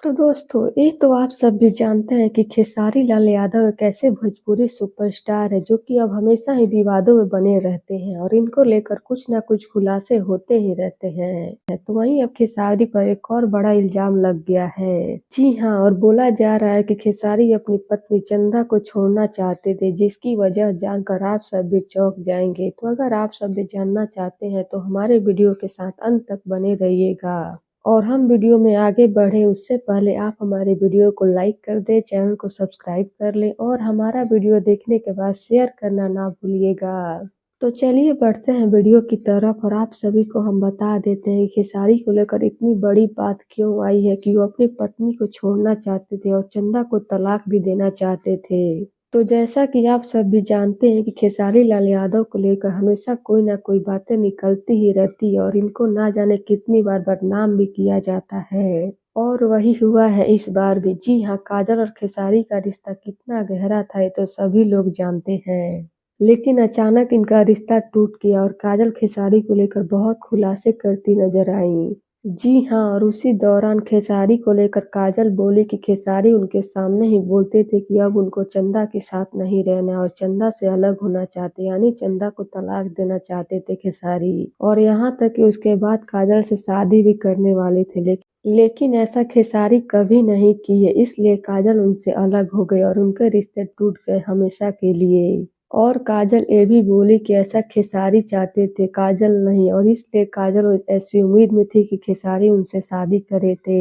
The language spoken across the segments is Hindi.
तो दोस्तों, ये तो आप सब भी जानते हैं कि खेसारी लाल यादव एक ऐसे भोजपुरी सुपरस्टार है जो कि अब हमेशा ही विवादों में बने रहते हैं और इनको लेकर कुछ ना कुछ खुलासे होते ही रहते हैं। तो वहीं अब खेसारी पर एक और बड़ा इल्जाम लग गया है। जी हाँ, और बोला जा रहा है कि खेसारी अपनी पत्नी चंदा को छोड़ना चाहते थे, जिसकी वजह जानकर आप सब भी चौंक जाएंगे। तो अगर आप सब भी जानना चाहते हैं तो हमारे वीडियो के साथ अंत तक बने रहिएगा। और हम वीडियो में आगे बढ़े उससे पहले आप हमारे वीडियो को लाइक कर दें, चैनल को सब्सक्राइब कर लें और हमारा वीडियो देखने के बाद शेयर करना ना भूलिएगा। तो चलिए बढ़ते हैं वीडियो की तरफ और आप सभी को हम बता देते हैं कि खेसारी को लेकर इतनी बड़ी बात क्यों आई है कि वो अपनी पत्नी को छोड़ना चाहते थे और चंदा को तलाक भी देना चाहते थे। तो जैसा कि आप सब भी जानते हैं कि खेसारी लाल यादव को लेकर हमेशा कोई ना कोई बातें निकलती ही रहती है और इनको ना जाने कितनी बार बदनाम भी किया जाता है। और वही हुआ है इस बार भी। जी हाँ, काजल और खेसारी का रिश्ता कितना गहरा था ये तो सभी लोग जानते हैं। लेकिन अचानक इनका रिश्ता टूट गया और काजल खेसारी को लेकर बहुत खुलासे करती नजर आई। जी हाँ, और उसी दौरान खेसारी को लेकर काजल बोली कि खेसारी उनके सामने ही बोलते थे कि अब उनको चंदा के साथ नहीं रहना और चंदा से अलग होना चाहते, यानी चंदा को तलाक देना चाहते थे खेसारी। और यहाँ तक कि उसके बाद काजल से शादी भी करने वाले थे, लेकिन ऐसा खेसारी कभी नहीं किए, इसलिए काजल उनसे अलग हो गए और उनके रिश्ते टूट गए हमेशा के लिए। और काजल ये भी बोली कि ऐसा खेसारी चाहते थे, काजल नहीं, और इसलिए काजल ऐसी उम्मीद में थी कि खेसारी उनसे शादी करे थे।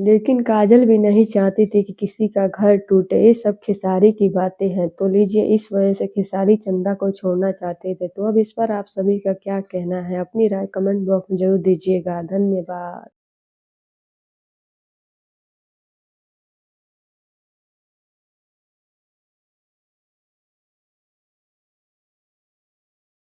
लेकिन काजल भी नहीं चाहती थी कि किसी का घर टूटे। ये सब खेसारी की बातें हैं। तो लीजिए, इस वजह से खेसारी चंदा को छोड़ना चाहते थे। तो अब इस पर आप सभी का क्या कहना है? अपनी राय कमेंट बॉक्स में जरूर दीजिएगा। धन्यवाद।